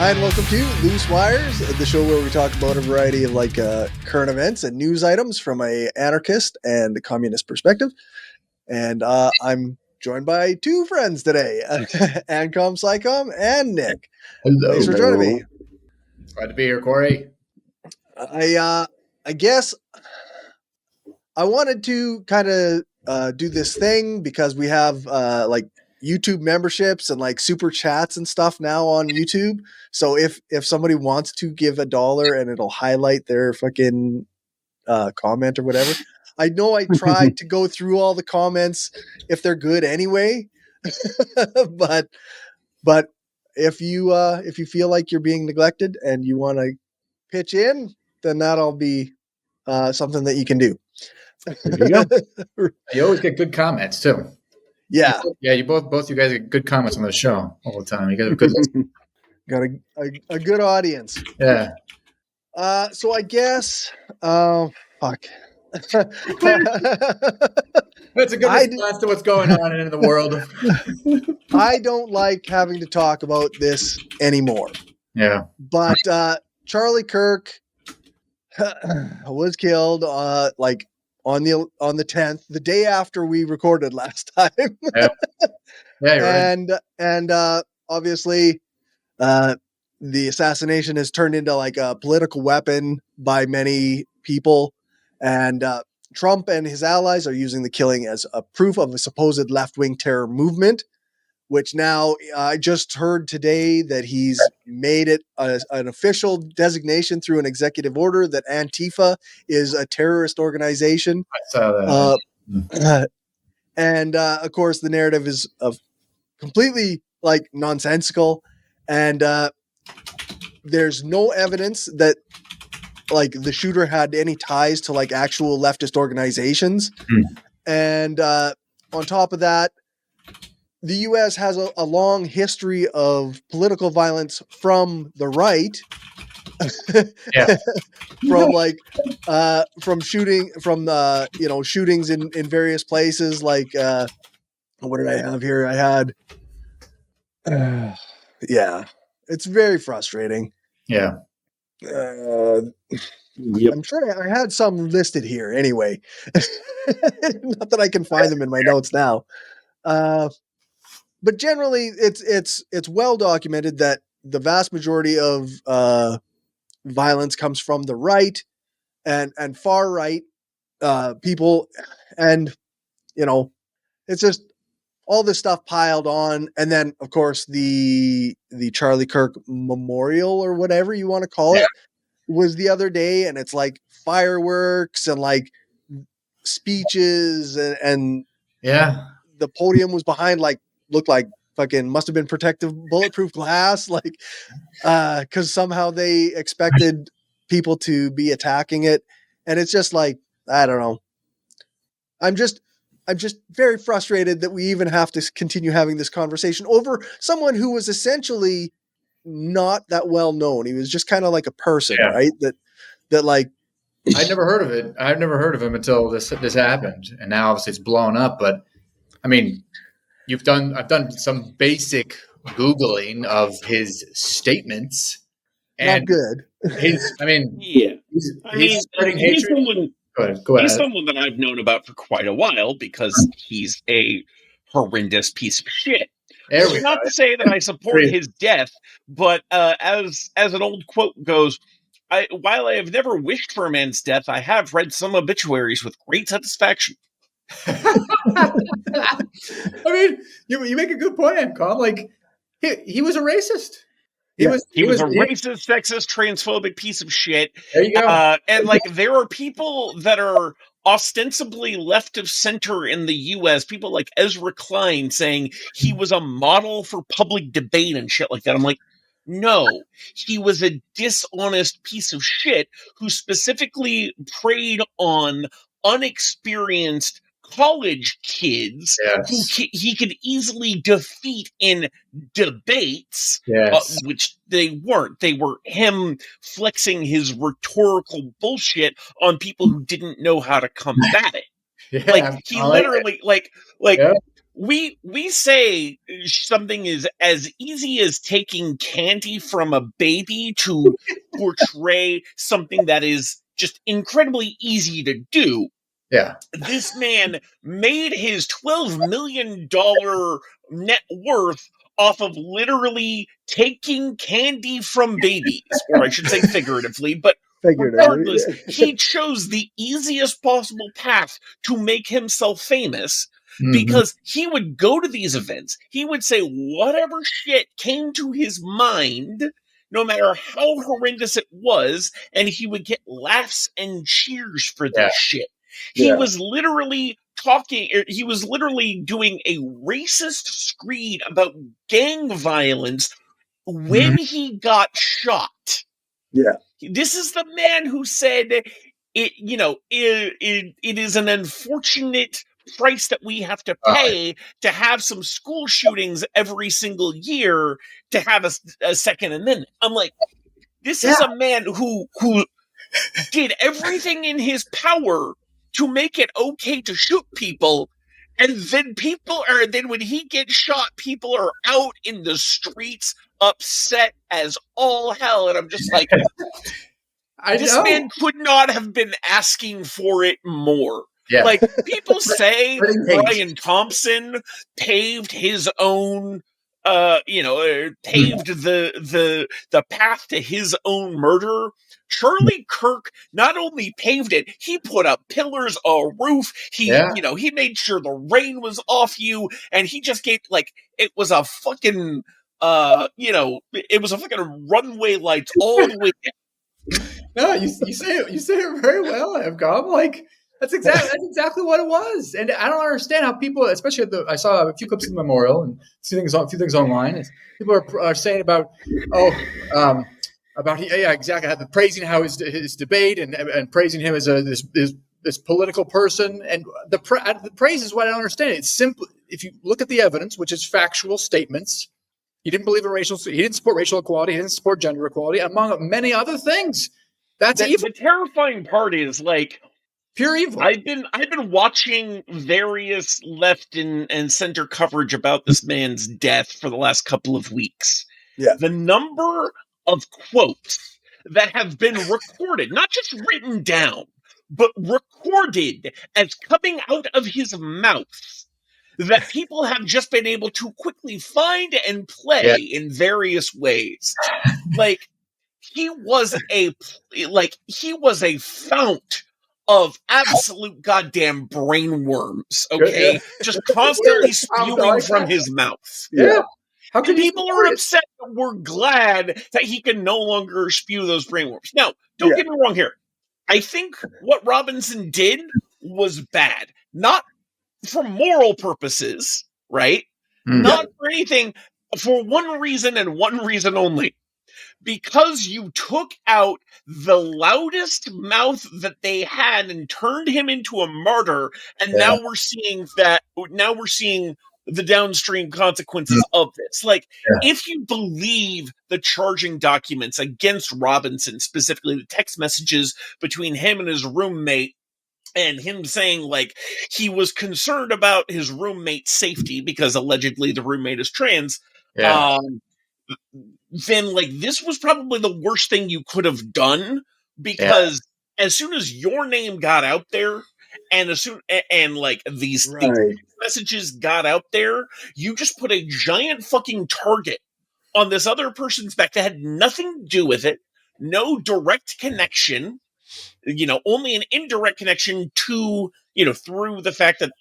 Hi, and welcome to Loose Wires, the show where we talk about a variety of current events and news items from a anarchist and a communist perspective. And I'm joined by two friends today, Ancom, Psycom, and Nick. Hello. Thanks for joining me. Glad to be here, Corey. I guess I wanted to kind of do this thing because we have YouTube memberships and like super chats and stuff now on YouTube. So if somebody wants to give $1 and it'll highlight their fucking comment or whatever. I know I tried to go through all the comments if they're good anyway, but if you feel like you're being neglected and you want to pitch in, then that'll be something that you can do. There you go. You always get good comments too. Yeah. You both you guys get good comments on the show all the time. You guys have good got a good audience. Yeah. So I guess fuck. That's a good response to what's going on in the world. I don't like having to talk about this anymore. Yeah. But Charlie Kirk was killed on the 10th, the day after we recorded last time. Yeah, you're right. And obviously the assassination has turned into like a political weapon by many people, and Trump and his allies are using the killing as a proof of a supposed left-wing terror movement, which now I just heard today that he's made it an official designation through an executive order that Antifa is a terrorist organization. I saw that. And of course, the narrative is completely like nonsensical, and there's no evidence that like the shooter had any ties to like actual leftist organizations. And on top of that, the U.S. has a long history of political violence from the right. From shootings in various places. Like what did I have here? I had it's very frustrating. Yeah. I'm sure I had some listed here anyway. Not that I can find them in my notes now. But generally, it's well documented that the vast majority of violence comes from the right and far right people, and it's just all this stuff piled on. And then, of course, the Charlie Kirk memorial or whatever you want to call it was the other day, and it's like fireworks and like speeches and the podium was behind looked like fucking must have been protective bulletproof glass, like because somehow they expected people to be attacking it. And it's just like, I don't know. I'm just very frustrated that we even have to continue having this conversation over someone who was essentially not that well known. He was just kind of like a person, right? That like I'd never heard of it. I've never heard of him until this happened, and now obviously it's blown up. But I mean, I've done some basic Googling of his statements. And not good. He's spreading he's hatred. Go ahead. He's someone that I've known about for quite a while because he's a horrendous piece of shit. Not to say that I support his death, but as an old quote goes, while I have never wished for a man's death, I have read some obituaries with great satisfaction. I mean, you make a good point, Ancom. Like he was a racist. He was a racist, sexist, transphobic piece of shit. There you go. And like there are people that are ostensibly left of center in the U.S., people like Ezra Klein saying he was a model for public debate and shit like that. I'm like, no, he was a dishonest piece of shit who specifically preyed on unexperienced college kids who he could easily defeat in debates, which they weren't. They were him flexing his rhetorical bullshit on people who didn't know how to combat it. Like he literally, we say something is as easy as taking candy from a baby to portray something that is just incredibly easy to do. Yeah. This man made his $12 million net worth off of literally taking candy from babies, or I should say figuratively, but regardless, he chose the easiest possible path to make himself famous because he would go to these events. He would say whatever shit came to his mind, no matter how horrendous it was, and he would get laughs and cheers for this shit. He was literally he was literally doing a racist screed about gang violence when he got shot. Yeah. This is the man who said it, it is an unfortunate price that we have to pay to have some school shootings every single year to have a Second Amendment. I'm like, this is a man who did everything in his power to make it okay to shoot people, and then then when he gets shot, people are out in the streets upset as all hell, and I'm just like, this man could not have been asking for it more. Yeah. Like, people say Brian Thompson paved his own paved the path to his own murder. Charlie Kirk not only paved it, he put up pillars, a roof. He made sure the rain was off you, and he just gave it was a fucking it was a fucking runway lights all the way down. No, you say it very well, Evcom. Like that's exactly what it was. And I don't understand how people, especially I saw a few clips of the memorial and a few things online. People are saying about exactly, praising how his debate and praising him as this political person. And the praise is what I don't understand. It's simple. If you look at the evidence, which is factual statements, he didn't believe in he didn't support racial equality, he didn't support gender equality, among many other things. That's evil. The terrifying part is pure evil. I've been watching various left and center coverage about this man's death for the last couple of weeks. Yeah. The number of quotes that have been recorded, not just written down, but recorded as coming out of his mouth, that people have just been able to quickly find and play in various ways. Like, he was a fount of absolute goddamn brainworms, okay? Just constantly spewing from his mouth. Yeah. How can people are upset that we're glad that he can no longer spew those brainworms. Now, don't get me wrong here. I think what Robinson did was bad. Not for moral purposes, right? Not for anything, for one reason and one reason only. Because you took out the loudest mouth that they had and turned him into a martyr, and now we're seeing the downstream consequences of this. Like, if you believe the charging documents against Robinson, specifically the text messages between him and his roommate, and him saying he was concerned about his roommate's safety because allegedly the roommate is trans, then this was probably the worst thing you could have done, because as soon as your name got out there and these messages got out there, you just put a giant fucking target on this other person's back that had nothing to do with it, no direct connection, only an indirect connection to, through the fact that,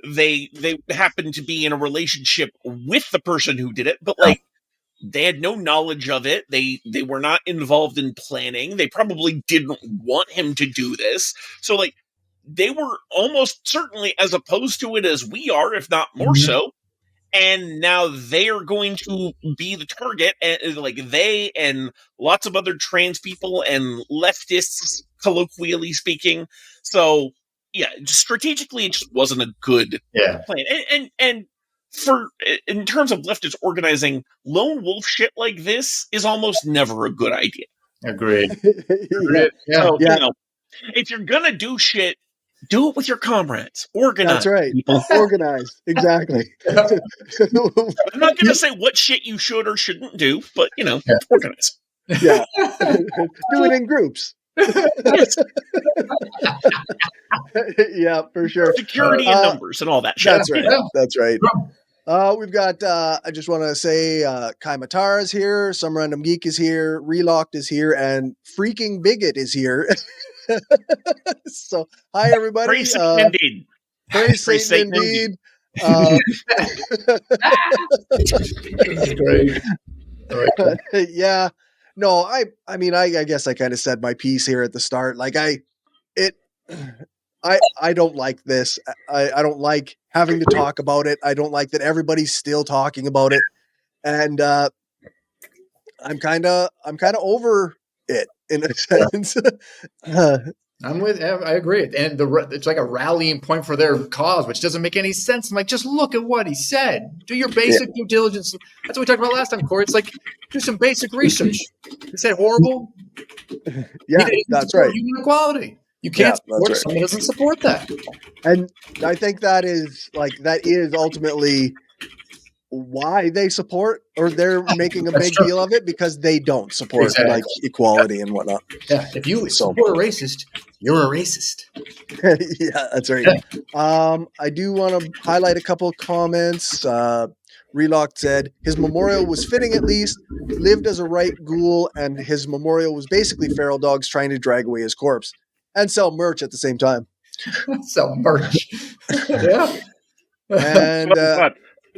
they happened to be in a relationship with the person who did it, but they had no knowledge of it. They were not involved in planning. They probably didn't want him to do this. So they were almost certainly as opposed to it as we are, if not more so. And now they are going to be the target, and they and lots of other trans people and leftists, colloquially speaking. So strategically, it just wasn't a good plan. And in terms of leftist organizing, lone wolf shit like this is almost never a good idea. Agreed. So, if you're gonna do shit, Do it with your comrades. Organize. That's right. People. Organized. Exactly. I'm not going to say what shit you should or shouldn't do, but, organize. Yeah. Do it in groups. Yes. Yeah, for sure. Security in numbers and all that shit. That's right. That's right. We've got, I just want to say, Kai Matar is here, Some Random Geek is here, Relocked is here, and Freaking Bigot is here. So, hi, everybody. Praise Satan indeed. Praise Satan indeed. Great. Yeah. No, I mean, I guess I kind of said my piece here at the start. Like, I don't like this. I don't like having to talk about it. I don't like that everybody's still talking about it. And I'm kind of over it in a sense. I agree. And it's like a rallying point for their cause, which doesn't make any sense. I'm like, just look at what he said. Do your basic due diligence. That's what we talked about last time, Corey. It's like, do some basic research. Is that horrible? Yeah, that's right. Human equality. You can't support someone who doesn't support that. And I think that is ultimately why they support, or they're making a big deal of it, because they don't support like equality and whatnot. Yeah, if you support a racist, you're a racist. Yeah, that's right. I do want to highlight a couple of comments. Relocked said his memorial was fitting, at least lived as a right ghoul, and his memorial was basically feral dogs trying to drag away his corpse and sell merch at the same time. Sell merch. Yeah. And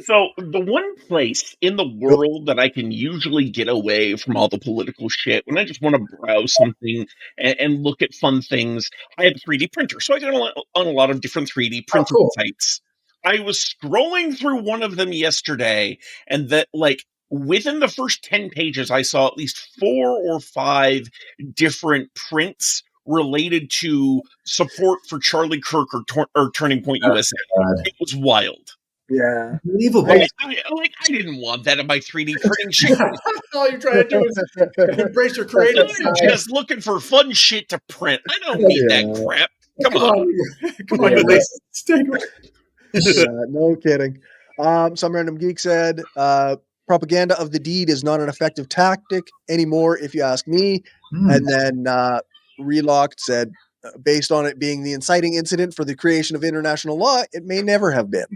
so the one place in the world that I can usually get away from all the political shit, when I just want to browse something and look at fun things, I have a 3D printer. So I got on a lot of different 3D printing sites. I was scrolling through one of them yesterday, and that, like, within the first 10 pages, I saw at least 4 or 5 different prints related to support for Charlie Kirk or Turning Point USA. It was wild. Yeah, unbelievable. I didn't want that in my 3D printing shit. All you're trying to do is embrace your creative I'm just looking for fun shit to print. I don't need that crap. Come on, you lazy. No kidding. Some Random Geek said, propaganda of the deed is not an effective tactic anymore, if you ask me. And then Relocked said, based on it being the inciting incident for the creation of international law, it may never have been.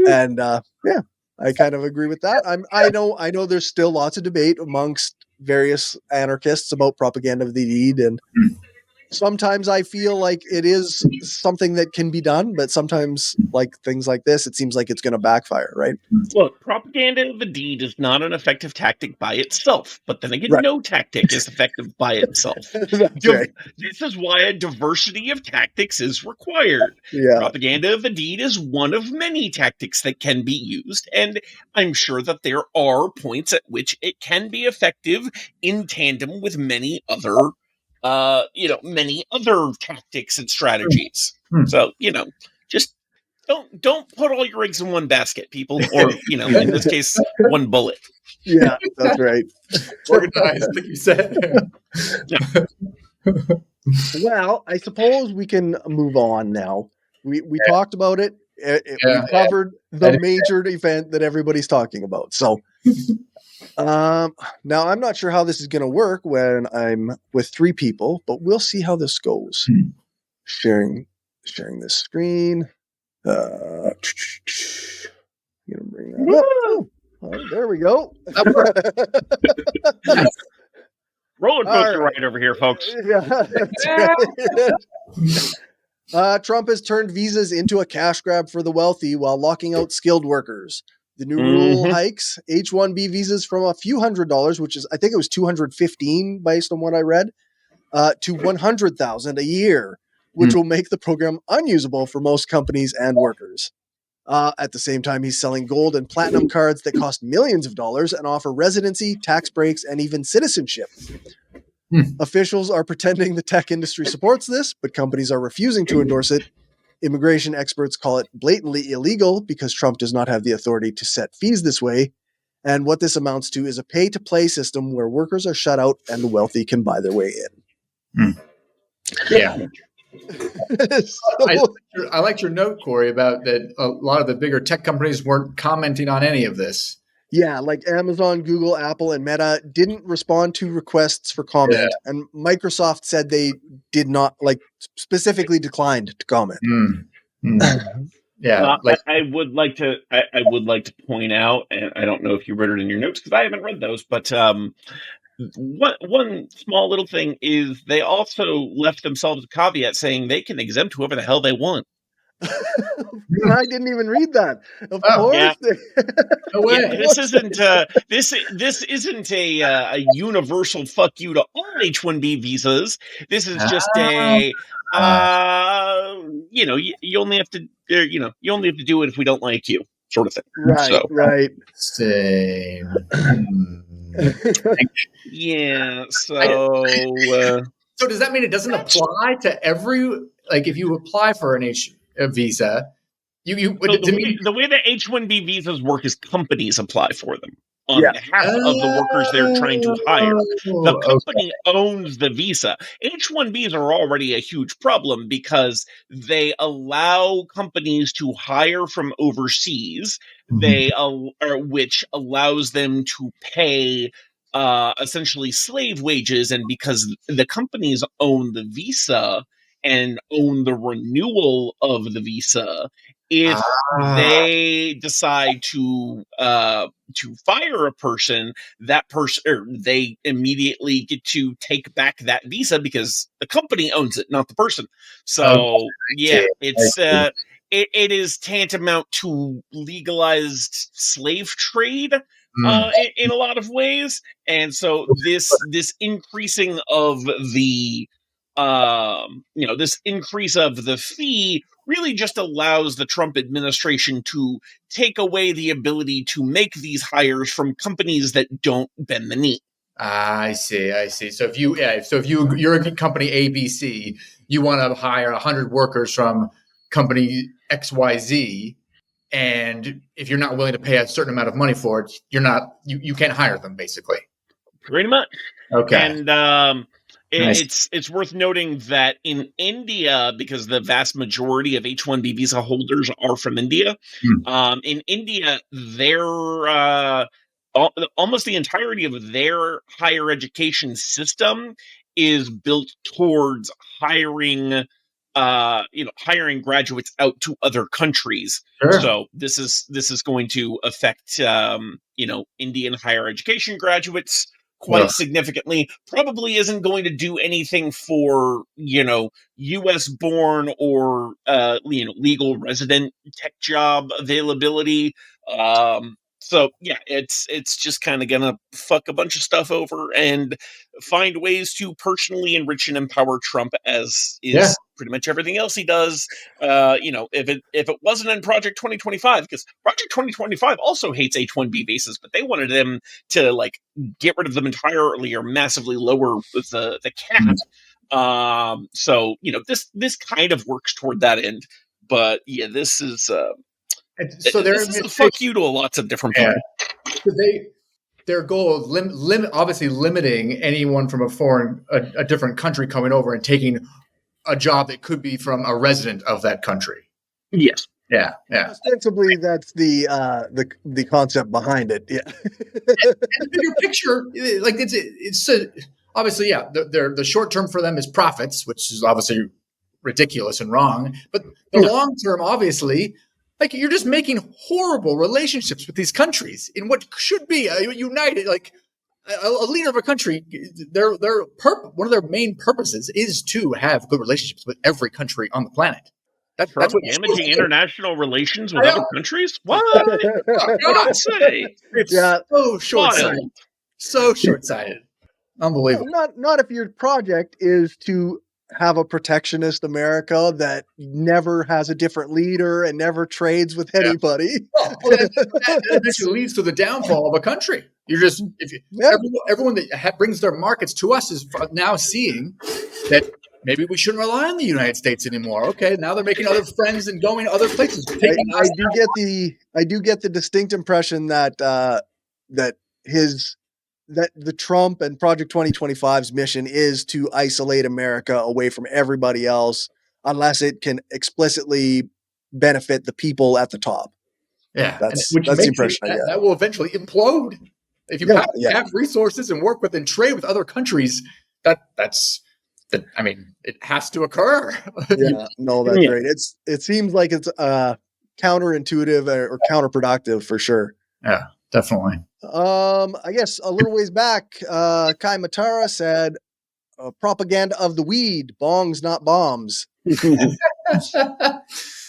And yeah, I kind of agree with that. I know there's still lots of debate amongst various anarchists about propaganda of the deed, and sometimes I feel like it is something that can be done, but sometimes, like things like this, it seems like it's going to backfire, right? Look, propaganda of the deed is not an effective tactic by itself, but then again, no tactic is effective by itself. Right. This is why a diversity of tactics is required. Yeah. Propaganda of the deed is one of many tactics that can be used, and I'm sure that there are points at which it can be effective in tandem with many other many other tactics and strategies. So, just don't put all your eggs in one basket, people, or, in this case, one bullet. Yeah, that's right. Organized, like you said. Well, I suppose we can move on now. We talked about it. We covered the major event that everybody's talking about. So, now I'm not sure how this is going to work when I'm with 3 people, but we'll see how this goes. Sharing this screen. I'm going to bring that up. Oh, there we go. Roller coaster ride over here, folks. Yeah, Trump has turned visas into a cash grab for the wealthy while locking out skilled workers. The new rule hikes H-1B visas from a few $100s, which is, I think it was $215 based on what I read, to $100,000 a year, which will make the program unusable for most companies and workers. At the same time, he's selling gold and platinum cards that cost millions of dollars and offer residency, tax breaks, and even citizenship. Officials are pretending the tech industry supports this, but companies are refusing to endorse it. Immigration experts call it blatantly illegal because Trump does not have the authority to set fees this way. And what this amounts to is a pay-to-play system where workers are shut out and the wealthy can buy their way in. Yeah. I liked your note, Corey, about that a lot of the bigger tech companies weren't commenting on any of this. Yeah, like Amazon, Google, Apple, and Meta didn't respond to requests for comment, and Microsoft said they did not, like, specifically declined to comment. Yeah, I would like to. I would like to point out, and I don't know if you read it in your notes because I haven't read those, but one small little thing is they also left themselves a caveat saying they can exempt whoever the hell they want. I didn't even read that. Of course, yeah. No way. Yeah, this isn't this isn't a universal fuck you to all H-1B visas. This is just a you only have to you only have to do it if we don't like you, sort of thing. Right, so, right. Same. Yeah. So. So does that mean it doesn't apply to every, like, if you apply for a visa, the way that H-1B visas work is companies apply for them on behalf of the workers they're trying to hire. The company owns the visa. H-1Bs are already a huge problem because they allow companies to hire from overseas, which allows them to pay essentially slave wages, and because the companies own the visa and own the renewal of the visa, if they decide to fire a person, that person, or they immediately get to take back that visa because the company owns it, not the person. So it's it is tantamount to legalized slave trade in a lot of ways, and so this increasing of the this increase of the fee really just allows the Trump administration to take away the ability to make these hires from companies that don't bend the knee. I see. So if you're a company ABC, you want to hire 100 workers from company XYZ, and if you're not willing to pay a certain amount of money for it, you can't hire them, basically. Pretty much. Okay. And it's worth noting that in India, because the vast majority of H-1B visa holders are from India, in India, almost the entirety of their higher education system is built towards hiring graduates out to other countries. Sure. So this is going to affect Indian higher education graduates quite significantly. Probably isn't going to do anything for U.S. born or legal resident tech job availability. So yeah, it's just kind of gonna fuck a bunch of stuff over and find ways to personally enrich and empower Trump, as is pretty much everything else he does. If it wasn't in Project 2025, because Project 2025 also hates H-1B visas, but they wanted them to like get rid of them entirely or massively lower the cap. So this kind of works toward that end, but yeah, this is. So this is a fuck you to lots of different people. So their goal of obviously limiting anyone from a different country coming over and taking a job that could be from a resident of that country. Yes. Yeah. Ostensibly, that's the concept behind it. Yeah. And the bigger picture, like it's obviously, the short term for them is profits, which is obviously ridiculous and wrong. But the long term, obviously, like you're just making horrible relationships with these countries in what should be a united, like a leader of a country. One of their main purposes is to have good relationships with every country on the planet. That's what damaging international relations with other countries. What? God's sake! It's so short-sighted. So short-sighted. Unbelievable. Not if your project is to have a protectionist America that never has a different leader and never trades with anybody. Well, that eventually leads to the downfall of a country. Everyone that brings their markets to us is now seeing that maybe we shouldn't rely on the United States anymore. Okay, now they're making other friends and going other places. I do get the distinct impression that the Trump and Project 2025's mission is to isolate America away from everybody else, unless it can explicitly benefit the people at the top. Yeah, That's which the makes impression I get. that will eventually implode. If you have resources and work with and trade with other countries, that's I mean, it has to occur. Yeah, no, that's right. It seems like it's counterintuitive or counterproductive for sure. Yeah, definitely. I guess a little ways back, Kai Matara said, "Propaganda of the weed, bongs, not bombs."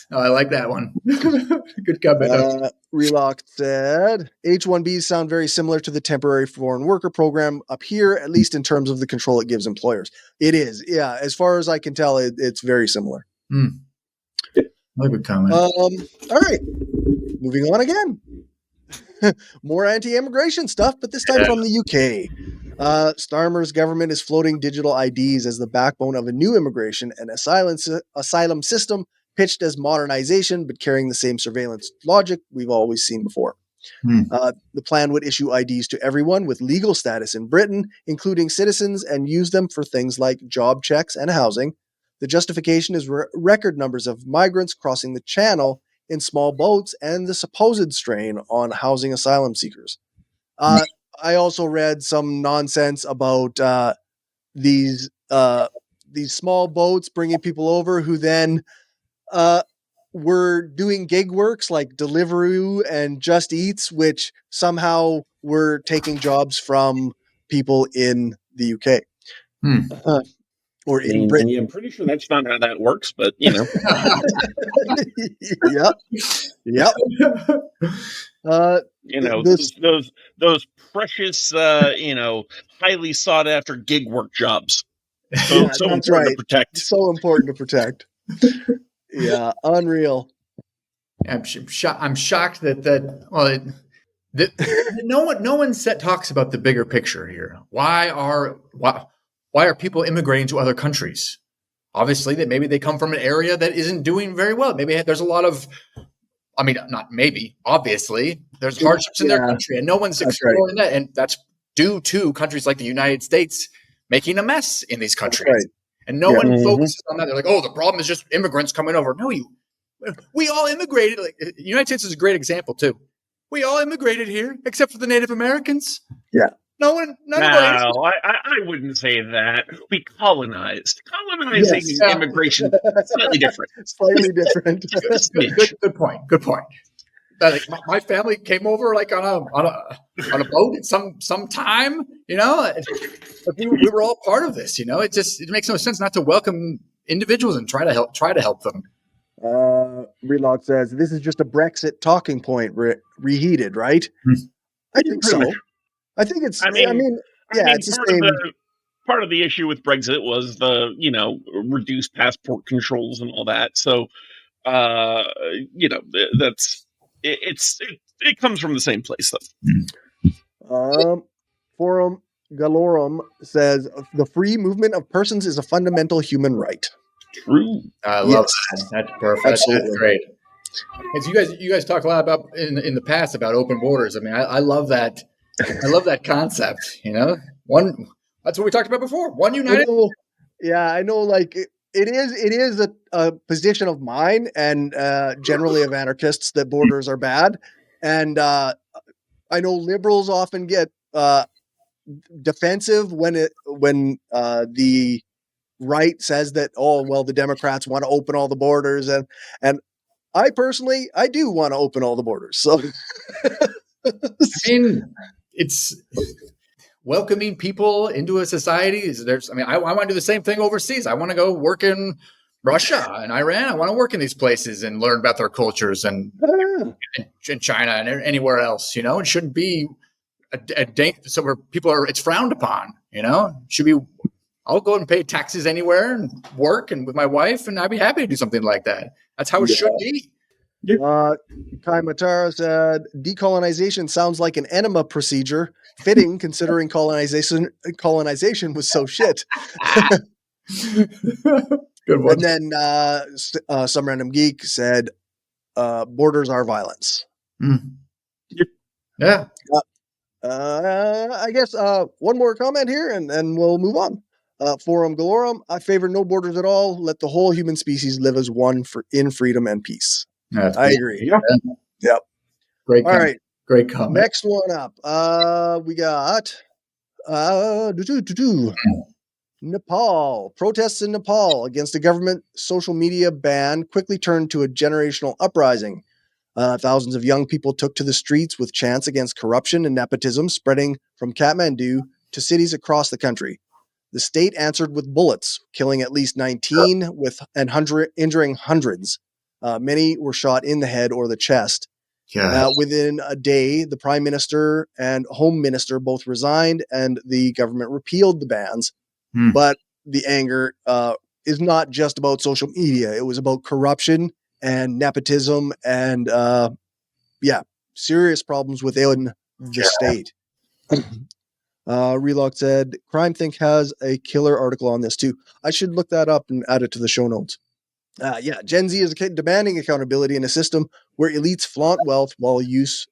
Oh, I like that one. Good comment. Relock said, H-1Bs sound very similar to the temporary foreign worker program up here, at least in terms of the control it gives employers. It is, yeah. As far as I can tell, it's very similar. Good comment. All right, moving on again. More anti-immigration stuff, but this time from the UK. Starmer's government is floating digital IDs as the backbone of a new immigration and asylum system pitched as modernization, but carrying the same surveillance logic we've always seen before. The plan would issue IDs to everyone with legal status in Britain, including citizens, and use them for things like job checks and housing. The justification is record numbers of migrants crossing the channel in small boats and the supposed strain on housing asylum seekers. I also read some nonsense about these small boats bringing people over who then were doing gig works like Deliveroo and Just Eats, which somehow were taking jobs from people in the UK. Or in Britain. I'm pretty sure that's not how that works, but you know. Yep. Those precious, highly sought after gig work jobs. So important to protect. So important to protect. Yeah, unreal. I'm shocked that no one talks about the bigger picture here. Why are people immigrating to other countries? Obviously, that maybe they come from an area that isn't doing very well. Maybe there's a lot of, obviously, there's hardships in their country, and no one's exploring that. And that's due to countries like the United States making a mess in these countries. Right. And no one focuses on that. They're like, oh, the problem is just immigrants coming over. No, we all immigrated. Like, the United States is a great example, too. We all immigrated here, except for the Native Americans. Yeah. I wouldn't say that. We colonized. Colonizing immigration, slightly different. Slightly different. Good point. Like, my family came over like on a boat at some time, but we were all part of this, It makes no sense not to welcome individuals and try to help them. Relog says this is just a Brexit talking point reheated, right? I think so. I think it's. It's the same. Part of the issue with Brexit was the reduced passport controls and all that. So, it comes from the same place though. Forum Galorum says the free movement of persons is a fundamental human right. True. I love that. That's perfect. That's great. And so you guys talk a lot about in the past about open borders. I mean, I love that. I love that concept. That's what we talked about before. One united. I know. Like it is a position of mine and generally of anarchists that borders are bad. And I know liberals often get defensive when the right says that, the Democrats want to open all the borders, and I personally do want to open all the borders. So it's welcoming people into a society. I want to do the same thing overseas. I want to go work in Russia and Iran. I want to work in these places and learn about their cultures and in China and anywhere else. It shouldn't be so where people are. It's frowned upon. It should be. I'll go and pay taxes anywhere and work and with my wife, and I'd be happy to do something like that. That's how it should be. Kai Matara said, decolonization sounds like an enema procedure, fitting considering colonization was so shit. Good one. And then some random geek said, borders are violence. Yeah. I guess one more comment here and we'll move on. Forum Galorum, I favor no borders at all. Let the whole human species live as one in freedom and peace. That's I cool. agree. Yeah. Yep. Great All comment. right. Great comment. Next one up. We got Nepal. Protests in Nepal against a government social media ban quickly turned to a generational uprising. Thousands of young people took to the streets with chants against corruption and nepotism spreading from Kathmandu to cities across the country. The state answered with bullets, killing at least 19 and injuring hundreds. Many were shot in the head or the chest. Yeah. Within a day, the prime minister and home minister both resigned, and the government repealed the bans. But the anger is not just about social media. It was about corruption and nepotism and, serious problems within the state. Relock said, Crime Think has a killer article on this too. I should look that up and add it to the show notes. Gen Z is demanding accountability in a system where elites flaunt wealth while youth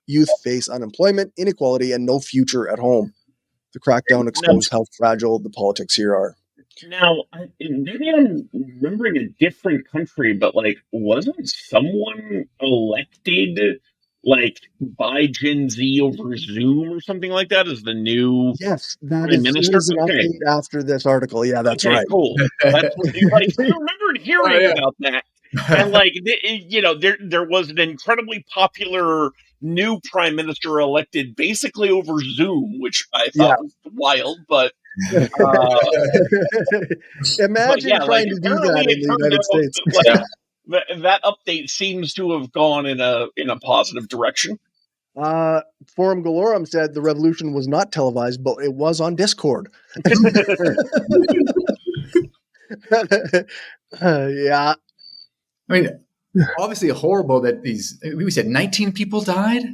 face unemployment, inequality, and no future at home. The crackdown exposed how fragile the politics here are. Now, maybe I'm remembering a different country, but like, wasn't someone elected like by Gen Z over Zoom or something like that as the new Yes, that prime minister? is an update after this article. Yeah, that's right. Cool. That's what, like I remembered hearing about that, and like there was an incredibly popular new prime minister elected basically over Zoom, which I thought was wild, but. Imagine trying to do that in the United States. That update seems to have gone in a positive direction. Forum Galorum said the revolution was not televised, but it was on Discord. Yeah. I mean, obviously horrible that we said 19 people died?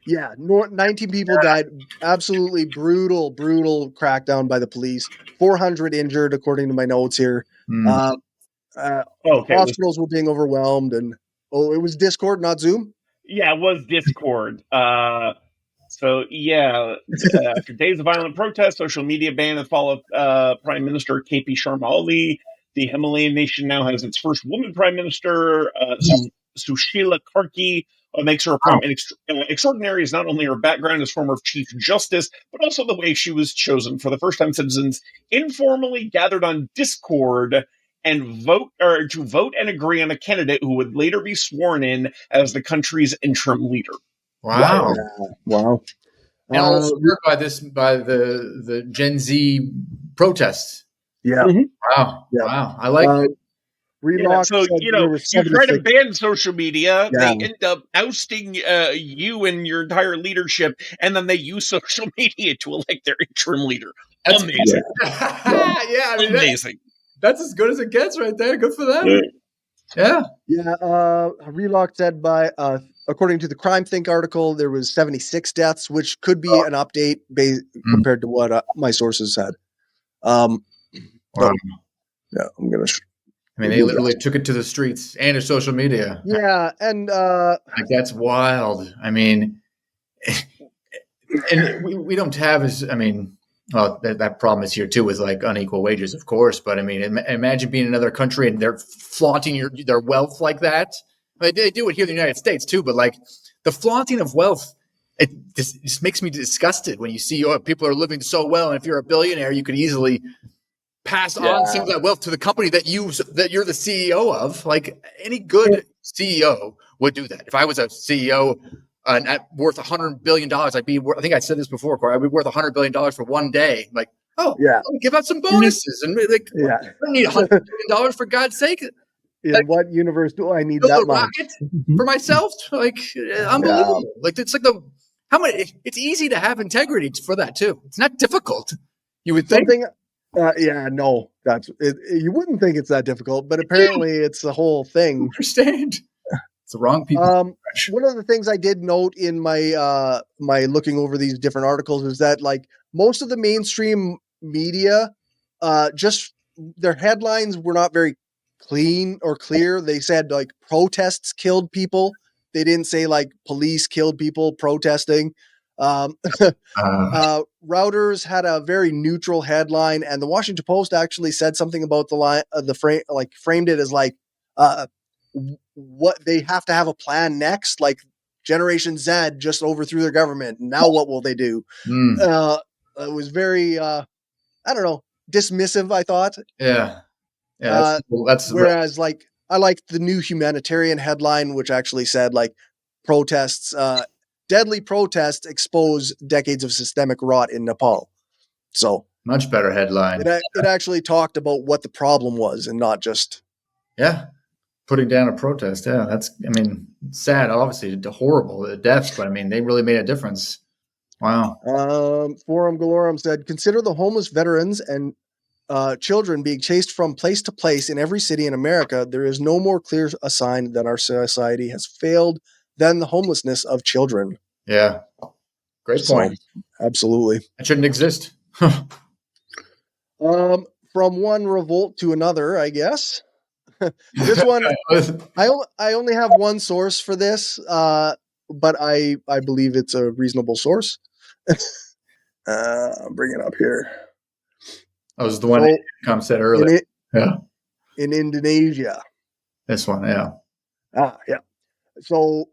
Yeah, 19 people died. Absolutely brutal crackdown by the police. 400 injured, according to my notes here. Hospitals were being overwhelmed, and it was Discord, not Zoom? Yeah, it was Discord. After days of violent protests, social media ban in the fall of Prime Minister KP Sharma Oli, the Himalayan nation now has its first woman prime minister, Sushila Karki. What makes her appointment extraordinary is not only her background as former Chief Justice, but also the way she was chosen. For the first time, citizens informally gathered on Discord and vote and agree on a candidate who would later be sworn in as the country's interim leader. Wow. And all spurred by the Gen Z protests. Yeah. Wow. Wow. I like it. So, you try to ban social media, they end up ousting you and your entire leadership, and then they use social media to elect their interim leader. That's amazing. I mean, amazing. That's as good as it gets right there. Good for them. Yeah. Relock said according to the Crime Think article, there was 76 deaths, which could be an update compared to what my sources said. I'm going to... they literally took it to the streets and to social media. Yeah, and... that's wild. I mean... and we don't have that problem is here too with like unequal wages, of course. But I mean, imagine being in another country and they're flaunting their wealth like that. They do it here in the United States too, but like the flaunting of wealth, it just makes me disgusted when you see people are living so well. And if you're a billionaire, you could easily pass on some of that wealth to the company that you're the CEO of. Like any good CEO would do that. If I was a CEO worth $100 billion, I think I said this before, Corey, I'd be worth $100 billion for one day. Like, give out some bonuses and I don't need $100 billion for God's sake. In what universe do I need that much for myself? Like, unbelievable. Like, it's like it's easy to have integrity for that too. It's not difficult. You would think. No, that's it. You wouldn't think it's that difficult, but apparently it's the whole thing. I understand. It's the wrong people. One of the things I did note in my my looking over these different articles is that like most of the mainstream media, just their headlines were not very clean or clear. They said like protests killed people. They didn't say like police killed people protesting. Um, Reuters had a very neutral headline, and the Washington Post actually said something about the line, framed it as like, what they have to have a plan next. Like Generation Z just overthrew their government. Now what will they do? It was very, I don't know, dismissive, I thought. Yeah. Yeah. That's whereas like, I liked the new humanitarian headline, which actually said like protests, deadly protests expose decades of systemic rot in Nepal. So much better headline. It actually talked about what the problem was and not just putting down a protest. Yeah, that's, I mean, sad, obviously, horrible, the deaths, but I mean, they really made a difference. Wow. Forum Galorum said, consider the homeless veterans and children being chased from place to place in every city in America. There is no more clear a sign that our society has failed than the homelessness of children. Yeah. Great point. Absolutely. It shouldn't exist. From one revolt to another, I guess. This one, I only have one source for this, but I believe it's a reasonable source. I'll bring it up here. That was the one Tom said earlier. In Indonesia. This one, yeah. Yeah. So,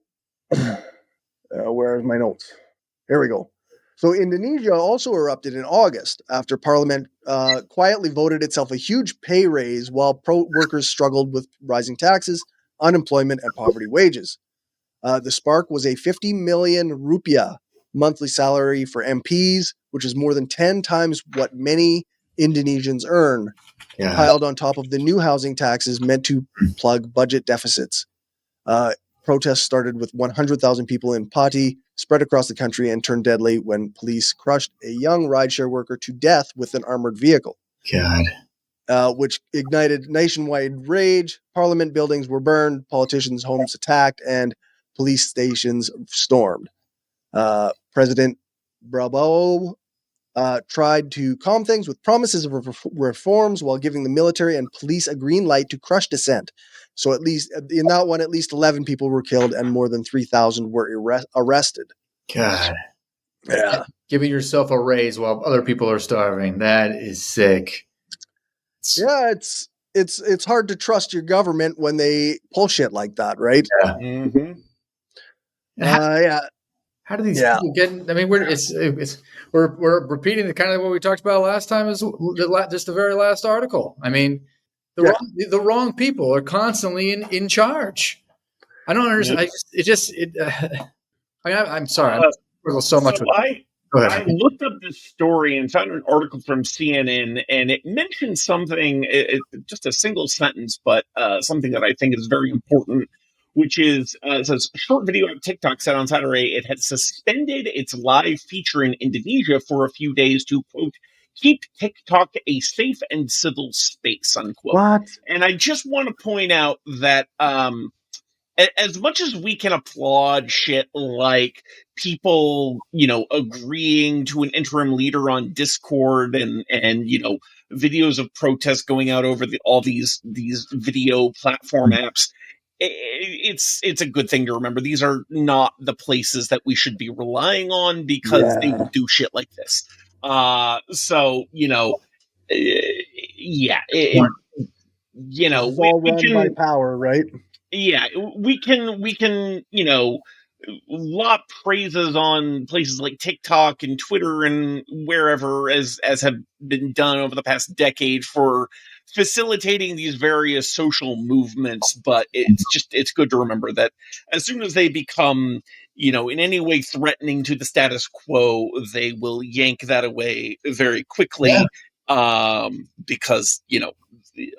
where's my notes? Here we go. So Indonesia also erupted in August after Parliament quietly voted itself a huge pay raise while workers struggled with rising taxes, unemployment, and poverty wages. The spark was a 50 million rupiah monthly salary for MPs, which is more than 10 times what many Indonesians earn, piled on top of the new housing taxes meant to plug budget deficits. Protests started with 100,000 people in Pati, spread across the country, and turned deadly when police crushed a young rideshare worker to death with an armored vehicle. Which ignited nationwide rage. Parliament buildings were burned, politicians' homes attacked, and police stations stormed. President Prabowo tried to calm things with promises of reforms while giving the military and police a green light to crush dissent. So at least in that one, at least 11 people were killed and more than 3,000 were arrested. God. Yeah. Giving yourself a raise while other people are starving. That is sick. Yeah, it's hard to trust your government when they pull shit like that, right? Yeah. Mm-hmm. How do these people get? I mean, we're repeating the kind of what we talked about last time as just the very last article. I mean, the wrong people are constantly in charge. I don't understand. I'm sorry. I struggle so much with it. Go ahead. I looked up this story and found an article from CNN, and it mentioned something, just a single sentence, but something that I think is very important, which is, it says, a short video on TikTok said on Saturday it had suspended its live feature in Indonesia for a few days to, quote, keep TikTok a safe and civil space, unquote. What? And I just want to point out that as much as we can applaud shit like people, agreeing to an interim leader on Discord and videos of protests going out over all these video platform apps, it's a good thing to remember. These are not the places that we should be relying on because they will do shit like this. It's all run by power, right? Yeah, we can, lot praises on places like TikTok and Twitter and wherever as have been done over the past decade for facilitating these various social movements. But it's good to remember that as soon as they become, in any way threatening to the status quo, they will yank that away very quickly. Because,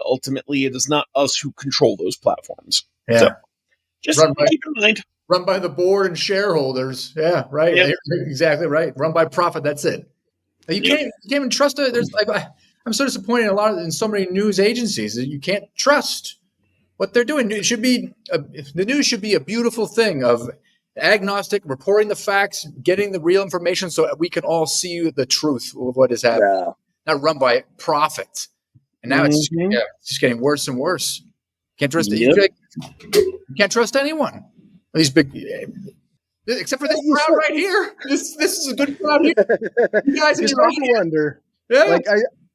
ultimately it is not us who control those platforms. Yeah. So just keep in mind. Run by the board and shareholders. Yeah, right. Yep. Exactly right. Run by profit. That's it. You can't even trust it. I'm so disappointed in so many news agencies that you can't trust what they're doing. It should be the news should be a beautiful thing of agnostic, reporting the facts, getting the real information so that we can all see the truth of what is happening. Yeah. Not run by profit. And now it's just getting worse and worse. Can't trust it. You can't trust anyone. These big. except for this crowd right here. This is a good crowd here. You guys in You your start to audience. wonder. Yeah. Like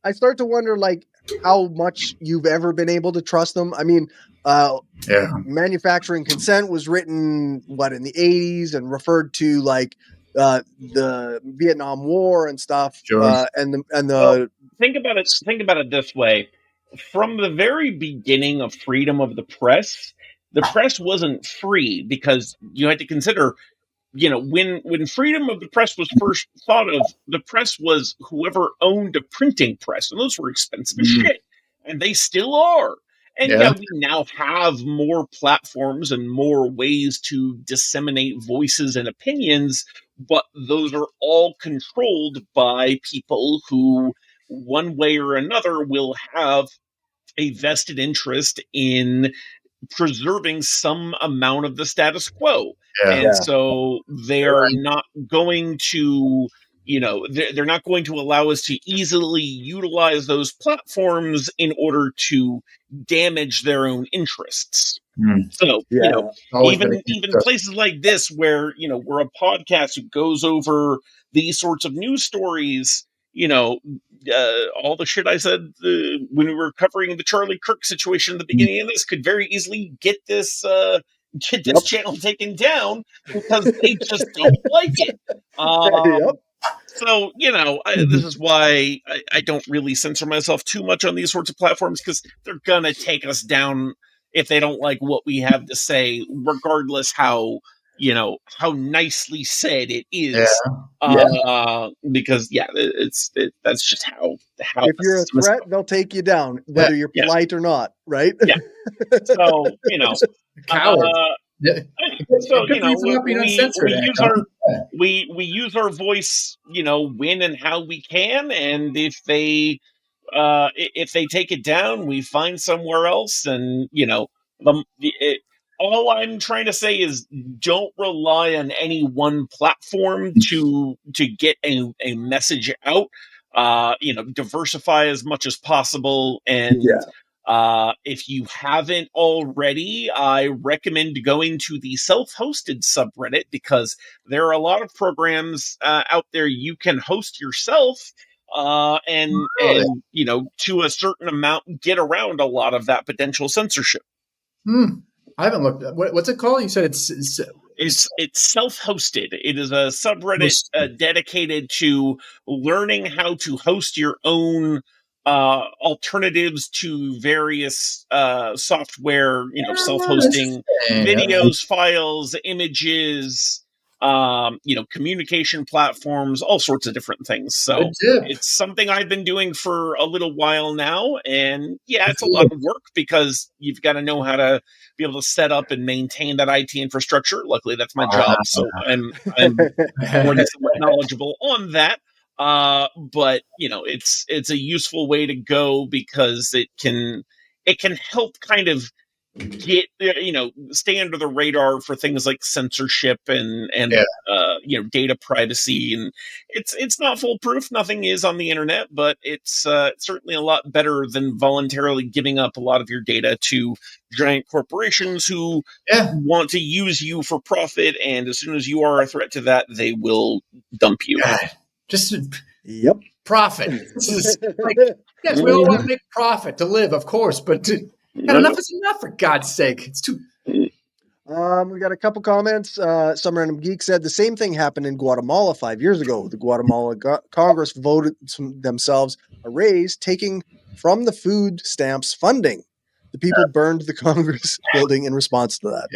I start to wonder like how much you've ever been able to trust them. I mean, Yeah. manufacturing consent was written in the 80s and referred to like the Vietnam War and stuff. Sure. And Well, think about it this way. From the very beginning of freedom of the press wasn't free because you had to consider, when freedom of the press was first thought of, the press was whoever owned a printing press, and those were expensive as shit, and they still are. And Yeah. we now have more platforms and more ways to disseminate voices and opinions, but those are all controlled by people who, one way or another, will have a vested interest in preserving some amount of the status quo. Yeah. And so they're not going to, they're not going to allow us to easily utilize those platforms in order to damage their own interests. So, Always been a even keeper. places like this where, we're a podcast who goes over these sorts of news stories, all the shit I said when we were covering the Charlie Kirk situation at the beginning of this could very easily get this channel taken down because they just don't like it. So, this is why I don't really censor myself too much on these sorts of platforms, because they're going to take us down if they don't like what we have to say, regardless how nicely said it is. Because that's just how if you're a threat, they'll take you down, whether you're polite or not, right? Yeah. So, coward. So we we use our voice, when and how we can, and if they take it down, we find somewhere else, and all I'm trying to say is don't rely on any one platform to get a message out. Diversify as much as possible, and if you haven't already, I recommend going to the self-hosted subreddit, because there are a lot of programs out there you can host yourself, and to a certain amount get around a lot of that potential censorship. I haven't looked. What's it called? You said it's self-hosted. It is a subreddit dedicated to learning how to host your own alternatives to various software, self-hosting videos, files, images, communication platforms, all sorts of different things. So it's something I've been doing for a little while now, and it's a lot of work because you've got to know how to be able to set up and maintain that IT infrastructure. Luckily, that's my job, so I'm already somewhat knowledgeable on that. But it's a useful way to go because it can help kind of get stay under the radar for things like censorship and data privacy, and it's not foolproof. Nothing is on the internet, but it's certainly a lot better than voluntarily giving up a lot of your data to giant corporations who want to use you for profit, and as soon as you are a threat to that, they will dump you. Just profit. Yes, we all want to make profit to live, of course, but enough is enough, for God's sake. It's too. We got a couple comments. Some Random Geek said the same thing happened in Guatemala 5 years ago. The Guatemala Congress voted themselves a raise, taking from the food stamps funding. The people burned the Congress building in response to that.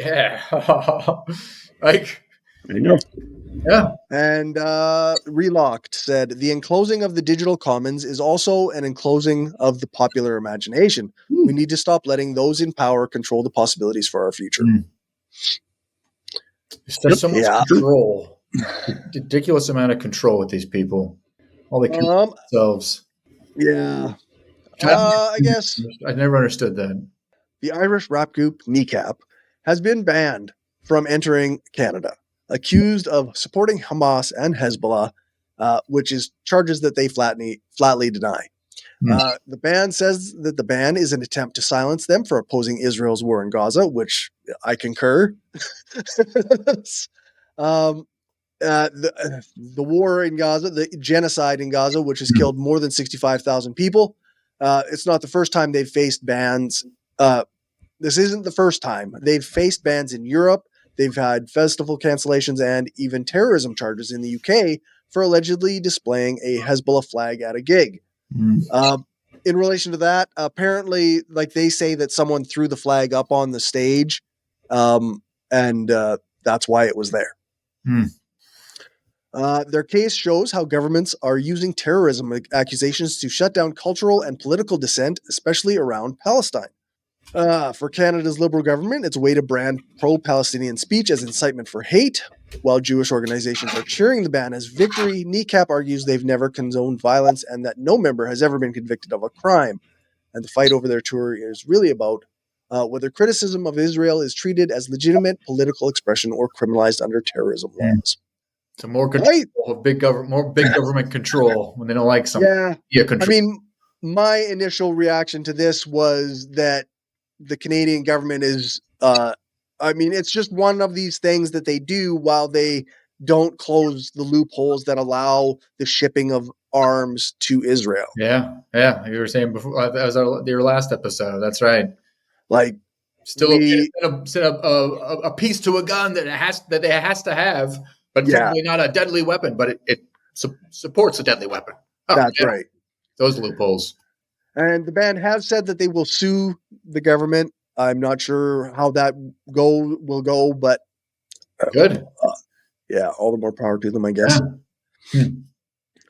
There you go. Yeah. And Relocked said the enclosing of the digital commons is also an enclosing of the popular imagination. We need to stop letting those in power control the possibilities for our future. There's so much control. Ridiculous amount of control with these people. All they kill themselves. Yeah. I guess I never understood that. The Irish rap group Kneecap has been banned from entering Canada, accused of supporting Hamas and Hezbollah, which is charges that they flatly deny. The ban says that the ban is an attempt to silence them for opposing Israel's war in Gaza, which I concur. Um, the war in Gaza, the genocide in Gaza, which has killed more than 65,000 people. It's not the first time they've faced bans. This isn't the first time. They've faced bans in Europe. They've had festival cancellations and even terrorism charges in the UK for allegedly displaying a Hezbollah flag at a gig. In relation to that, apparently, like they say that someone threw the flag up on the stage, and that's why it was there. Their case shows how governments are using terrorism accusations to shut down cultural and political dissent, especially around Palestine. For Canada's Liberal government, it's a way to brand pro-Palestinian speech as incitement for hate. While Jewish organizations are cheering the ban as victory, Kneecap argues they've never condoned violence and that no member has ever been convicted of a crime. And the fight over their tour is really about whether criticism of Israel is treated as legitimate political expression or criminalized under terrorism laws. So more control of big government, more big government control when they don't like something. Yeah, control. I mean, my initial reaction to this was that the Canadian government is, it's just one of these things that they do while they don't close the loopholes that allow the shipping of arms to Israel. Yeah. You were saying before that was your last episode. That's right. Like, still a piece to a gun that has to have, but probably not a deadly weapon. But it supports a deadly weapon. That's right. Those loopholes. And the band has said that they will sue the government. I'm not sure how that will go, but good. All the more power to them, I guess.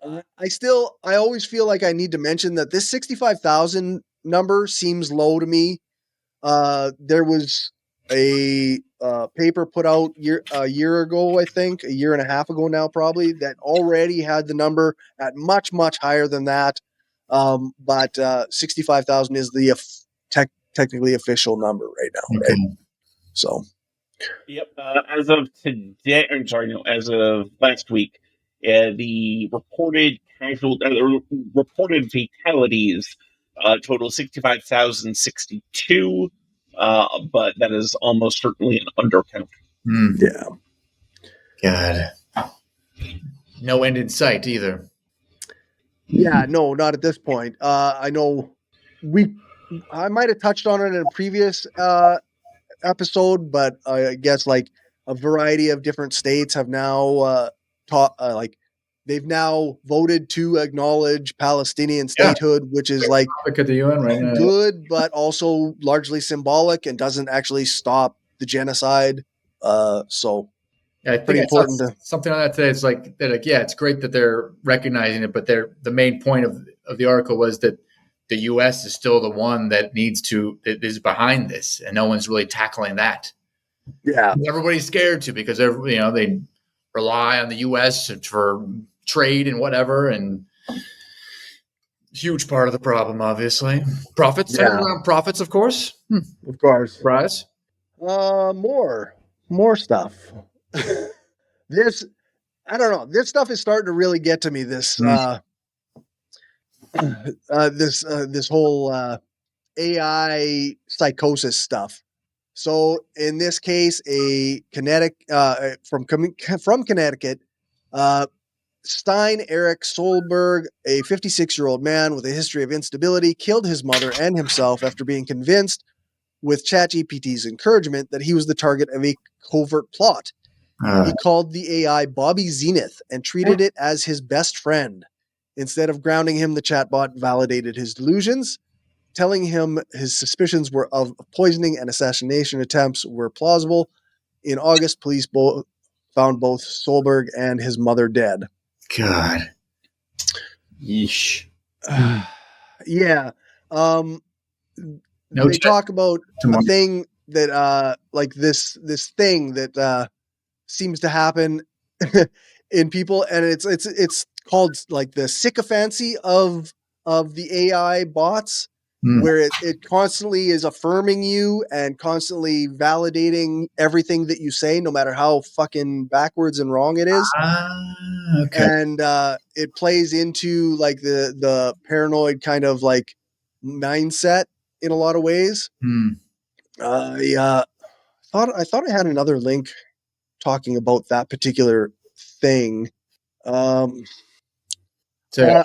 I always feel like I need to mention that this 65,000 number seems low to me. There was a paper put out a year ago, I think, a year and a half ago now, probably, that already had the number at much, much higher than that. But 65,000 is the technically official number right now, right? So, yep. As of today, as of last week, the reported fatalities total 65,062. But that is almost certainly an undercount. Yeah. God. No end in sight either. Yeah, no, not at this point. I know I might have touched on it in a previous episode, but I guess like a variety of different states have now they've now voted to acknowledge Palestinian statehood, which is like at the UN right now. Good, but also largely symbolic and doesn't actually stop the genocide. So I think important something on that today. It's like they're like, it's great that they're recognizing it, but the main point of the article was that the U.S. is still the one that is behind this, and no one's really tackling that. Yeah, everybody's scared to because they rely on the U.S. for trade and whatever, and huge part of the problem, obviously. Profits, around profits, of course. Of course. Surprise. More stuff. This, I don't know. This stuff is starting to really get to me. This whole AI psychosis stuff. So in this case, a from Connecticut, Stein Eric Solberg, a 56-year-old man with a history of instability, killed his mother and himself after being convinced, with ChatGPT's encouragement, that he was the target of a covert plot. He called the AI Bobby Zenith and treated it as his best friend. Instead of grounding him, the chatbot validated his delusions, telling him his suspicions were of poisoning and assassination attempts were plausible. In August, police found both Solberg and his mother dead. God. Yeesh. Yeah. They talk about a thing that like this thing that seems to happen in people, and it's called like the sycophancy of the AI bots, where it constantly is affirming you and constantly validating everything that you say, no matter how fucking backwards and wrong it is. Okay. And it plays into like the paranoid kind of like mindset in a lot of ways. I thought I had another link talking about that particular thing. So,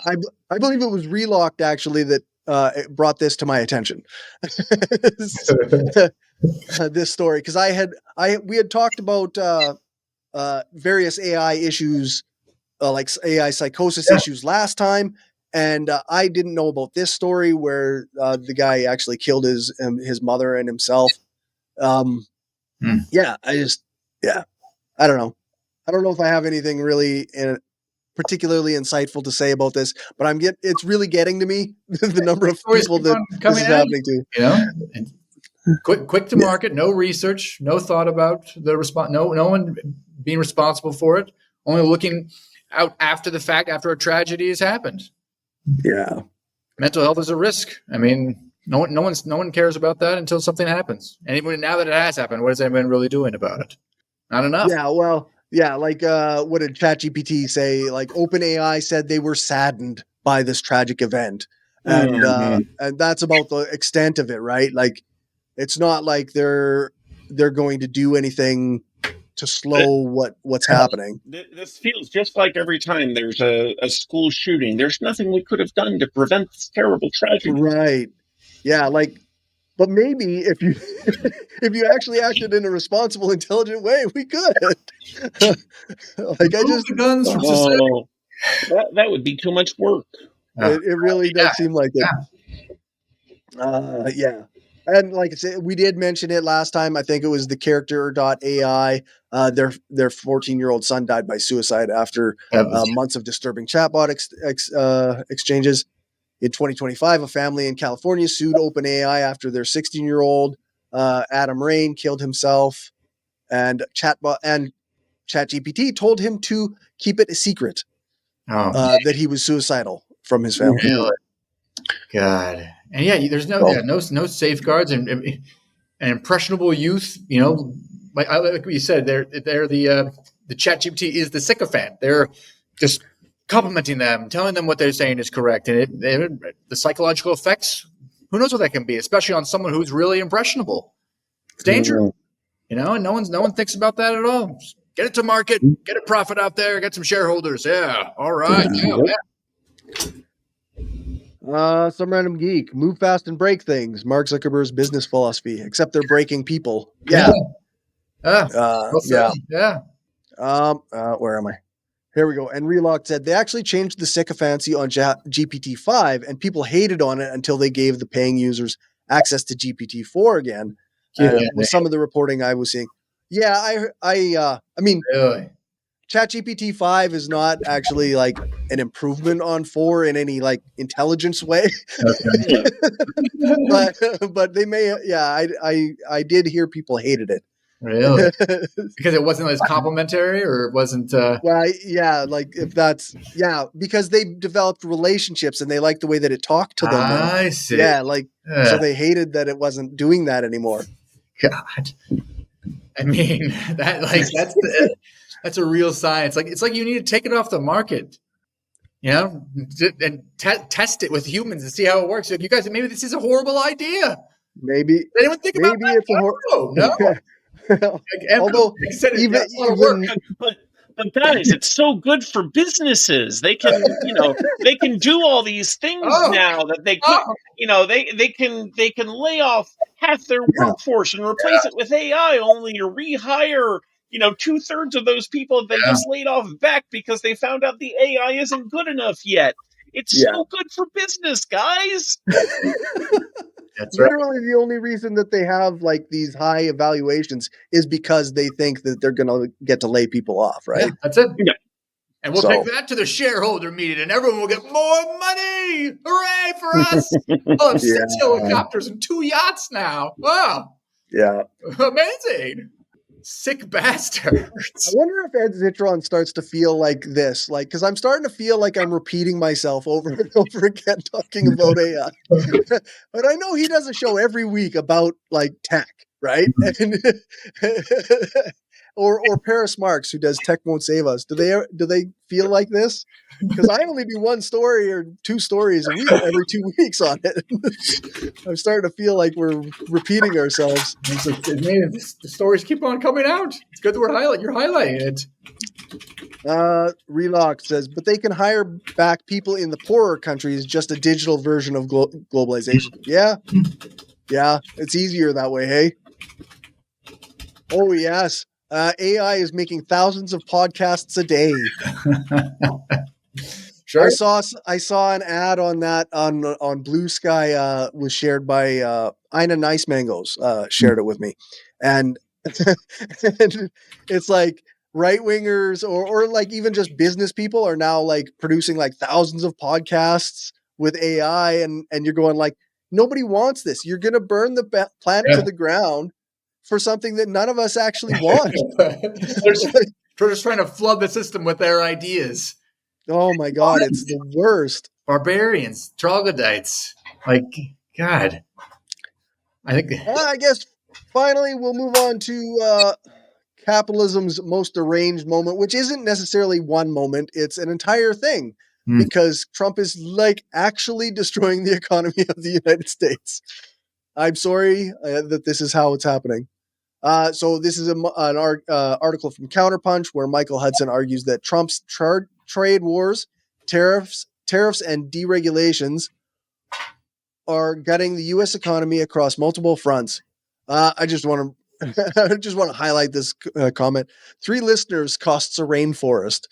I believe it was Relocked actually that it brought this to my attention. This story, because we had talked about various AI issues, like AI psychosis issues last time, and I didn't know about this story where the guy actually killed his mother and himself. Yeah, I don't know. I don't know if I have anything really particularly insightful to say about this, but it's really getting to me the number of stories people keep that on this coming is out, happening to. you know, and quick to market, no research, no thought about the response, no one being responsible for it, only looking out after the fact, after a tragedy has happened. Yeah. Mental health is a risk. I mean, no one cares about that until something happens. And even now that it has happened, what is anyone really doing about it? Not enough. Yeah, well, yeah, like what did ChatGPT say? Like OpenAI said they were saddened by this tragic event. And and that's about the extent of it, right? Like it's not like they're going to do anything to slow what's happening. This feels just like every time there's a school shooting. There's nothing we could have done to prevent this terrible tragedy. Right. Yeah, like but maybe if you if you actually acted in a responsible, intelligent way, we could. Like I just the guns from society. Oh, that would be too much work. it really does seem like it. Yeah. And like I said, we did mention it last time. I think it was the character.ai. Their 14-year-old son died by suicide after months of disturbing chatbot exchanges. In 2025, a family in California sued OpenAI after their 16-year-old Adam Rain killed himself, and ChatGPT told him to keep it a secret that he was suicidal from his family. Really? God. And yeah, there's no safeguards and impressionable youth. You know, like what you said, they're the ChatGPT is the sycophant. They're just complimenting them, telling them what they're saying is correct, and the psychological effects. Who knows what that can be, especially on someone who's really impressionable. It's dangerous, you know. And no one thinks about that at all. Just get it to market, get a profit out there, get some shareholders. Yeah, all right. Some random geek. Move fast and break things. Mark Zuckerberg's business philosophy, except they're breaking people. Yeah. Yeah. Where am I? Here we go. And Relock said they actually changed the sycophancy on GPT-5, and people hated on it until they gave the paying users access to GPT-4 again. With some of the reporting I was seeing. Yeah, I mean, really? ChatGPT 5 is not actually like an improvement on 4 in any like intelligence way. Okay. but they may, yeah, I did hear people hated it. Really? Because it wasn't as complimentary, or it wasn't well, yeah, like if that's because they developed relationships and they liked the way that it talked to them. I see. Yeah, like so they hated that it wasn't doing that anymore. God. I mean, that's a real science. Like it's like you need to take it off the market, you know, and test it with humans and see how it works. Like, you guys, maybe this is a horrible idea. Maybe did anyone think about that? No. Although but guys, it's so good for businesses. They can, they can do all these things now that they could, they can lay off half their workforce and replace it with AI, only to rehire, 2/3 of those people they just laid off back because they found out the AI isn't good enough yet. It's so good for business, guys. That's literally the only reason that they have like these high evaluations is because they think that they're going to get to lay people off, right? Yeah, that's it. Yeah. And we'll take that to the shareholder meeting, and everyone will get more money. Hooray for us! I'll have 6 helicopters and 2 yachts now. Wow. Yeah. Amazing. Sick bastards. I wonder if Ed Zitron starts to feel like this, like, because I'm starting to feel like I'm repeating myself over and over again talking about AI. But I know he does a show every week about like tech, right? or Paris Marks, who does Tech Won't Save Us. Do they feel like this? Because I only do one story or two stories a week, every 2 weeks on it. I'm starting to feel like we're repeating ourselves. The stories keep on coming out. It's good that you're highlighting it. Relock says, but they can hire back people in the poorer countries, just a digital version of globalization. Yeah, it's easier that way, hey? Oh, yes. AI is making thousands of podcasts a day. Sure. I saw an ad on that on Blue Sky was shared by Ina Nice Mangoes shared it with me, and, and it's like right wingers or like even just business people are now like producing like thousands of podcasts with AI, and you're going like, nobody wants this. You're gonna burn the planet to the ground for something that none of us actually want. They're just trying to flood the system with their ideas. Oh my God, it's the worst. Barbarians, troglodytes. Like, God. I guess finally we'll move on to capitalism's most deranged moment, which isn't necessarily one moment. It's an entire thing because Trump is like actually destroying the economy of the United States. I'm sorry that this is how it's happening. So this is an article from Counterpunch where Michael Hudson argues that Trump's trade wars, tariffs, and deregulations are gutting the U.S. economy across multiple fronts. I just want to highlight this comment. 3 listeners costs a rainforest.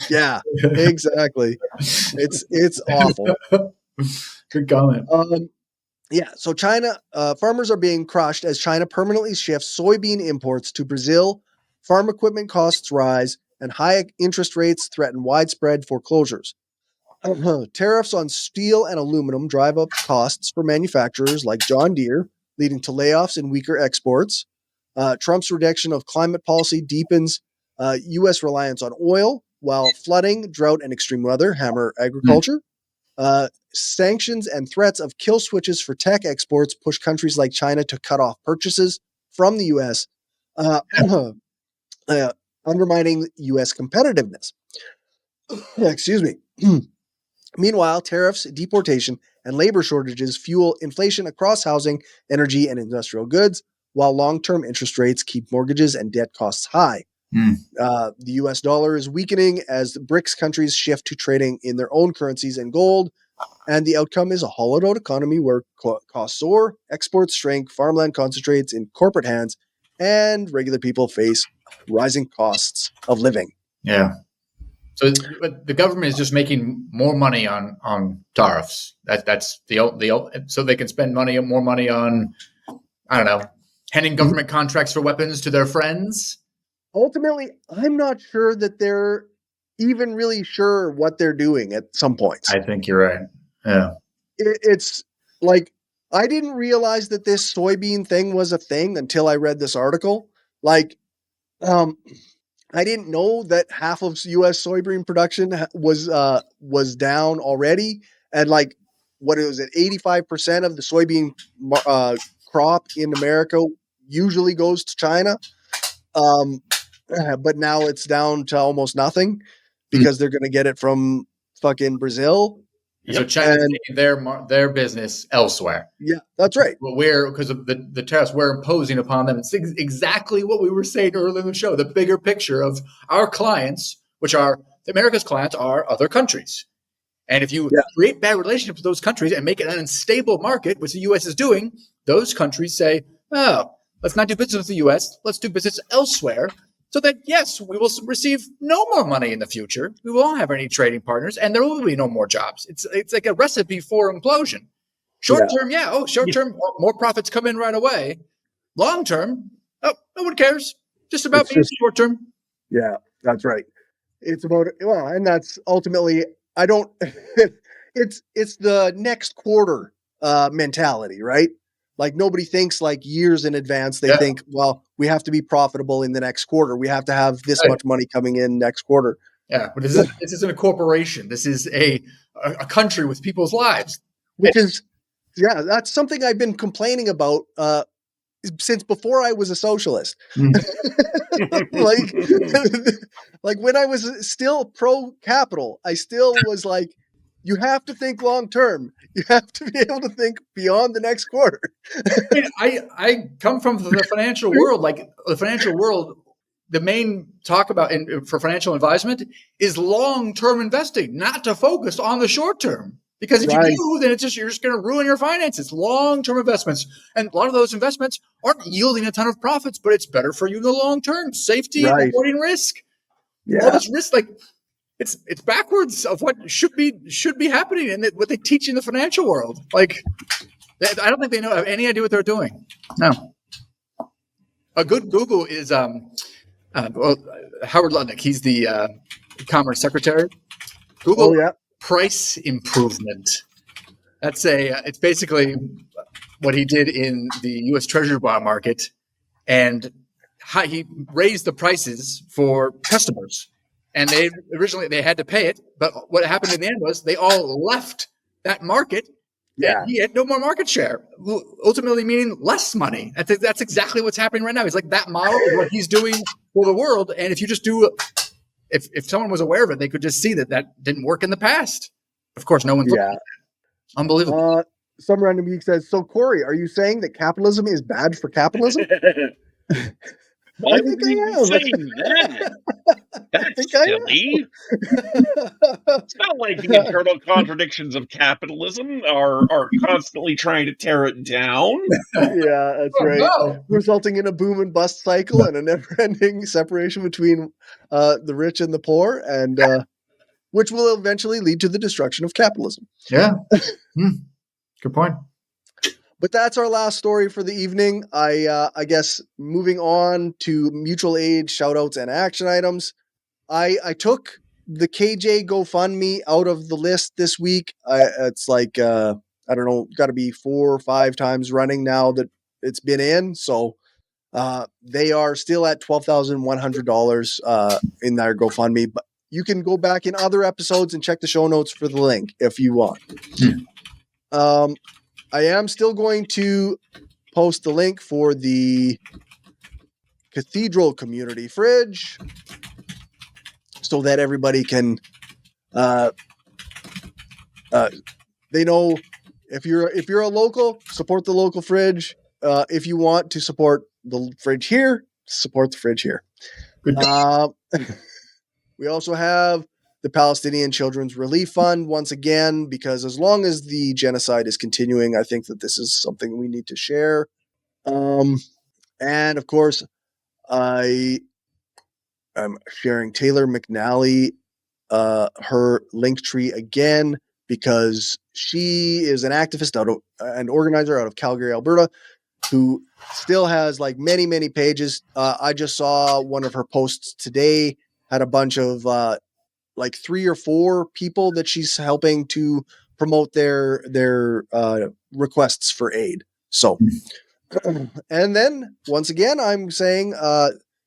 Yeah, exactly. It's awful. Good comment. Yeah, so China farmers are being crushed as China permanently shifts soybean imports to Brazil. Farm equipment costs rise, and high interest rates threaten widespread foreclosures. Tariffs on steel and aluminum drive up costs for manufacturers like John Deere, leading to layoffs and weaker exports. Trump's rejection of climate policy deepens U.S. reliance on oil, while flooding, drought, and extreme weather hammer agriculture. Sanctions and threats of kill switches for tech exports push countries like China to cut off purchases from the U.S., undermining U.S. competitiveness. Excuse me. Meanwhile, tariffs, deportation, and labor shortages fuel inflation across housing, energy, and industrial goods, while long-term interest rates keep mortgages and debt costs high. The U.S. dollar is weakening as the BRICS countries shift to trading in their own currencies and gold, and the outcome is a hollowed-out economy where costs soar, exports shrink, farmland concentrates in corporate hands, and regular people face rising costs of living. Yeah. So the government is just making more money on tariffs. That's the so they can spend more money on, I don't know, handing government contracts for weapons to their friends. Ultimately, I'm not sure that they're even really sure what they're doing at some points. I think you're right. Yeah. It's like, I didn't realize that this soybean thing was a thing until I read this article. Like, I didn't know that half of U.S. soybean production was down already, and like, what is it? 85% of the soybean crop in America usually goes to China, but now it's down to almost nothing because they're going to get it from fucking Brazil. So China's taking their business elsewhere. Yeah, that's right. Well, because of the tariffs we're imposing upon them. It's exactly what we were saying earlier in the show. The bigger picture of our clients, which are America's clients, are other countries. And if you create bad relationships with those countries and make it an unstable market, which the U.S. is doing, those countries say, oh, let's not do business with the U.S. Let's do business elsewhere. So that, yes, we will receive no more money in the future. We won't have any trading partners, and there will be no more jobs. It's like a recipe for implosion. Short term, short term, more profits come in right away. Long term, no one cares. Just about being short term. Yeah, that's right. It's about, well, and that's ultimately, I don't, it's the next quarter mentality, right? Like, nobody thinks like years in advance. They think, well, we have to be profitable in the next quarter. We have to have this much money coming in next quarter. Yeah, but this isn't a corporation. This is a country with people's lives. Which is, that's something I've been complaining about since before I was a socialist. Mm. like, like when I was still pro capital, I still was like, you have to think long term. You have to be able to think beyond the next quarter. I come from the financial world. Like the financial world, the main talk about for financial advisement is long-term investing, not to focus on the short term. Because if Right. you do, then you're just going to ruin your finances. Long-term investments, and a lot of those investments aren't yielding a ton of profits, but it's better for you in the long term. Safety and Right. avoiding risk. All Yeah. this risk, like it's backwards of what should be happening, and what they teach in the financial world. Like I don't think they have any idea what they're doing. No. A good Google is Howard Lutnick. He's the Commerce Secretary. Google price improvement. That's it's basically what he did in the U.S. Treasury bond market, and how he raised the prices for customers. And originally they had to pay it, but what happened in the end was they all left that market. Yeah. And he had no more market share, ultimately meaning less money. That's exactly what's happening right now. He's like, that model is what he's doing for the world. And if you just do, if someone was aware of it, they could just see that didn't work in the past. Of course, no one's looking at that. Unbelievable. Some random geek says, so Corey, are you saying that capitalism is bad for capitalism? Why would we be saying that? That's silly. It's not like the internal contradictions of capitalism are constantly trying to tear it down. Yeah, that's right. No. Resulting in a boom and bust cycle and a never-ending separation between the rich and the poor, and which will eventually lead to the destruction of capitalism. Yeah. Good point. But that's our last story for the evening. I guess moving on to mutual aid, shout-outs, and action items. I took the KJ GoFundMe out of the list this week. It's like, I don't know, got to be 4 or 5 times running now that it's been in. So they are still at $12,100 in their GoFundMe. But you can go back in other episodes and check the show notes for the link if you want. I am still going to post the link for the Cathedral Community Fridge so that everybody can, they know if you're a local, support the local fridge. If you want to support the fridge here, support the fridge here. We also have the Palestinian Children's Relief Fund, once again, because as long as the genocide is continuing, I think that this is something we need to share. And of course, I am sharing Taylor McNally, her Linktree again, because she is an activist an organizer out of Calgary, Alberta, who still has like many, many pages. I just saw one of her posts today, had a bunch of like 3 or 4 people that she's helping to promote their requests for aid. So, and then once again, I'm saying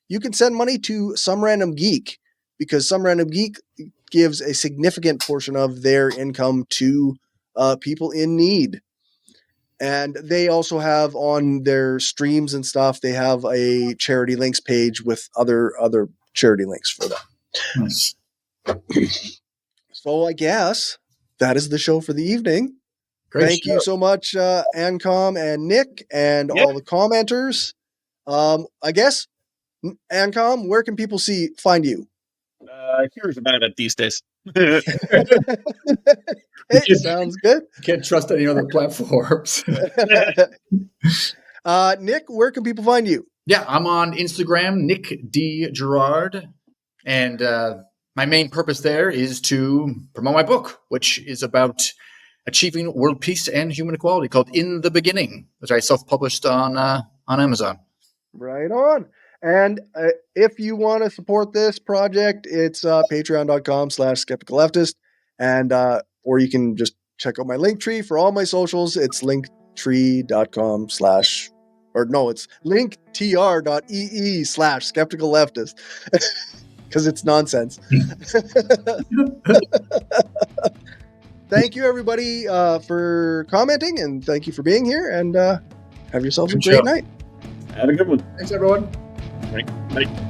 you can send money to Some Random Geek, because Some Random Geek gives a significant portion of their income to people in need. And they also have on their streams and stuff, they have a charity links page with other charity links for them. Nice. So I guess that is the show for the evening. Great Thank you so much, Ancom and Nick and all the commenters. I guess, Ancom, where can people find you? Here's about it these days. Hey, sounds good. Can't trust any other platforms. Nick, where can people find you? Yeah, I'm on Instagram, Nick D. Gerard. And my main purpose there is to promote my book, which is about achieving world peace and human equality, called In the Beginning, which I self-published on Amazon. Right on. And if you want to support this project, it's patreon.com/skepticalleftist. And or you can just check out my Linktree for all my socials. It's linktree.com/ or no, it's linktr.ee/skepticalleftist. Because it's nonsense. Thank you, everybody, for commenting, and thank you for being here, and have yourselves a great night. Have a good one. Thanks, everyone. Right. Bye.